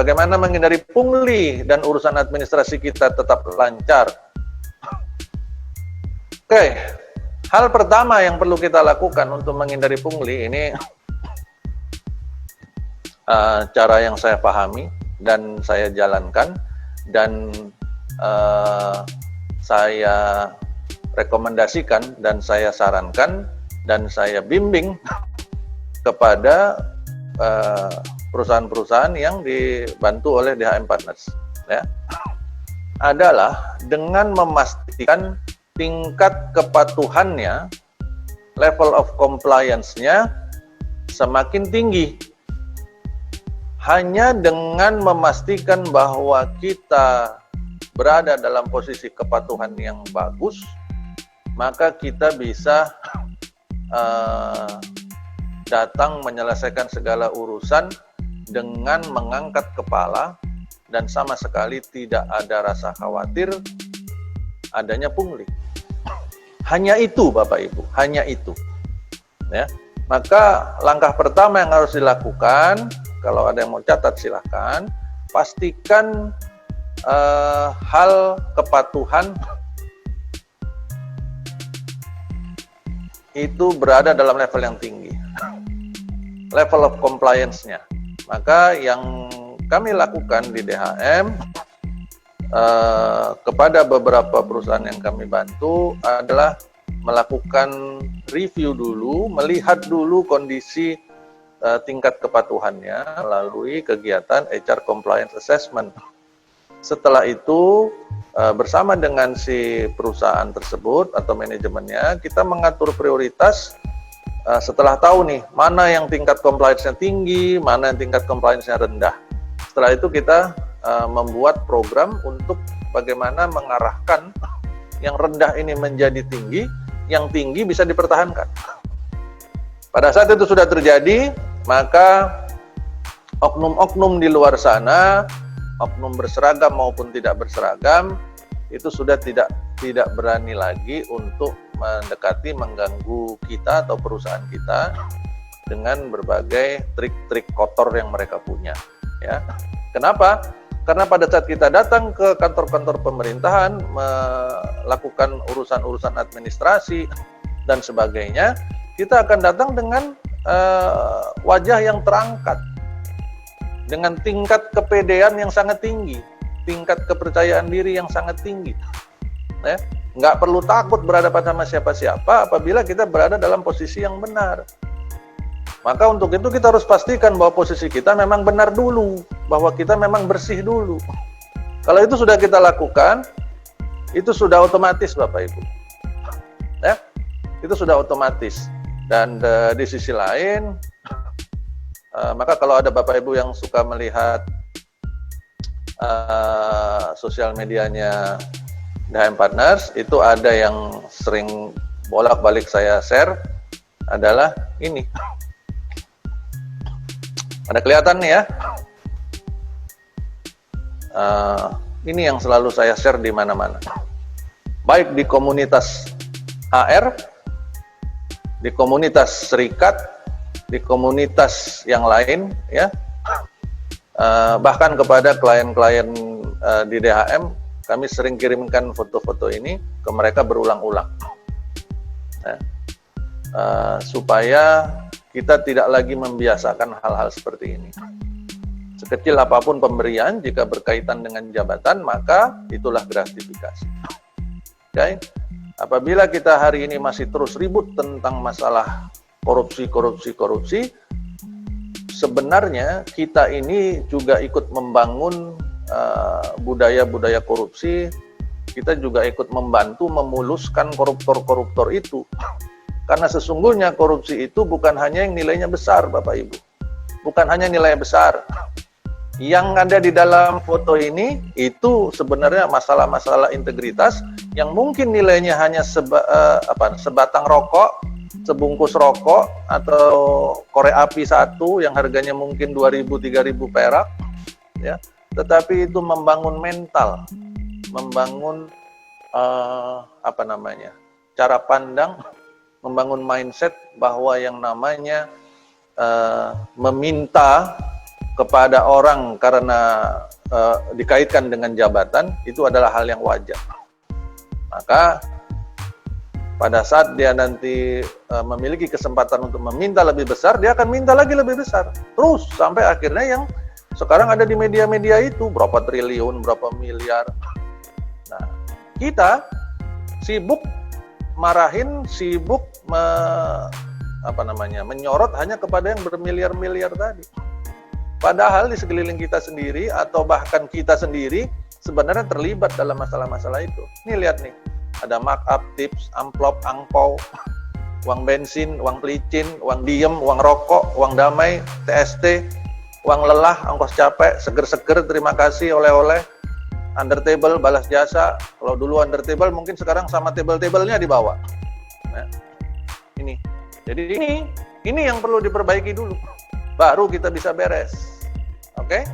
bagaimana menghindari pungli dan urusan administrasi kita tetap lancar. Oke, hal pertama yang perlu kita lakukan untuk menghindari pungli ini cara yang saya pahami dan saya jalankan dan saya rekomendasikan dan saya sarankan dan saya bimbing kepada perusahaan-perusahaan yang dibantu oleh DHM Partners, ya, adalah dengan memastikan tingkat kepatuhannya, level of compliance-nya semakin tinggi. Hanya dengan memastikan bahwa kita berada dalam posisi kepatuhan yang bagus, maka kita bisa datang menyelesaikan segala urusan dengan mengangkat kepala dan sama sekali tidak ada rasa khawatir adanya pungli. Hanya itu Bapak Ibu, hanya itu. Ya. Maka langkah pertama yang harus dilakukan, kalau ada yang mau catat silahkan, pastikan hal kepatuhan itu berada dalam level yang tinggi, level of compliance-nya. Maka yang kami lakukan di DHM kepada beberapa perusahaan yang kami bantu adalah melakukan review dulu, melihat dulu kondisi tingkat kepatuhannya melalui kegiatan HR Compliance Assessment. Setelah itu bersama dengan si perusahaan tersebut atau manajemennya, kita mengatur prioritas setelah tahu nih mana yang tingkat compliance-nya tinggi, mana yang tingkat compliance-nya rendah. Setelah itu kita membuat program untuk bagaimana mengarahkan yang rendah ini menjadi tinggi, yang tinggi bisa dipertahankan. Pada saat itu sudah terjadi, maka oknum-oknum di luar sana, oknum berseragam maupun tidak berseragam, itu sudah tidak berani lagi untuk mendekati, mengganggu kita atau perusahaan kita dengan berbagai trik-trik kotor yang mereka punya. Ya, kenapa? Karena pada saat kita datang ke kantor-kantor pemerintahan, melakukan urusan-urusan administrasi dan sebagainya, kita akan datang dengan wajah yang terangkat, dengan tingkat kepedean yang sangat tinggi, tingkat kepercayaan diri yang sangat tinggi. Ya, nggak perlu takut berhadapan sama siapa-siapa apabila kita berada dalam posisi yang benar. Maka untuk itu kita harus pastikan bahwa posisi kita memang benar dulu, bahwa kita memang bersih dulu. Kalau itu sudah kita lakukan, itu sudah otomatis Bapak Ibu. Ya, itu sudah otomatis. Dan di sisi lain, maka kalau ada Bapak Ibu yang suka melihat sosial medianya DHM Partners, itu ada yang sering bolak-balik saya share adalah ini. Ada kelihatan nih ya, ini yang selalu saya share di mana-mana, baik di komunitas HR, di komunitas serikat, di komunitas yang lain, ya, bahkan kepada klien-klien di DHM, kami sering kirimkan foto-foto ini ke mereka berulang-ulang, ya, supaya kita tidak lagi membiasakan hal-hal seperti ini. Sekecil apapun pemberian, jika berkaitan dengan jabatan, maka itulah gratifikasi. Okay? Apabila kita hari ini masih terus ribut tentang masalah korupsi, sebenarnya kita ini juga ikut membangun budaya-budaya korupsi. Kita juga ikut membantu memuluskan koruptor-koruptor itu. Karena sesungguhnya korupsi itu bukan hanya yang nilainya besar, Bapak Ibu. Bukan hanya nilainya besar. Yang ada di dalam foto ini, itu sebenarnya masalah-masalah integritas yang mungkin nilainya hanya sebatang rokok, sebungkus rokok, atau korek api satu yang harganya mungkin 2.000-3.000 perak. Ya. Tetapi itu membangun mental, membangun cara pandang, membangun mindset bahwa yang namanya meminta kepada orang karena dikaitkan dengan jabatan, itu adalah hal yang wajar. Maka pada saat dia nanti memiliki kesempatan untuk meminta lebih besar, dia akan minta lagi lebih besar. Terus sampai akhirnya yang sekarang ada di media-media itu berapa triliun, berapa miliar. Nah, kita sibuk marahin, sibuk menyorot hanya kepada yang bermiliar-miliar tadi. Padahal di sekeliling kita sendiri atau bahkan kita sendiri sebenarnya terlibat dalam masalah-masalah itu. Nih lihat nih, ada markup, tips, amplop, angpau, uang bensin, uang pelicin, uang diem, uang rokok, uang damai, TST, uang lelah, ongkos capek, seger-seger, terima kasih, oleh-oleh, under table, balas jasa. Kalau dulu under table, mungkin sekarang sama table-tablenya dibawa. Nah, ini. Jadi ini yang perlu diperbaiki dulu. Baru kita bisa beres. Oke?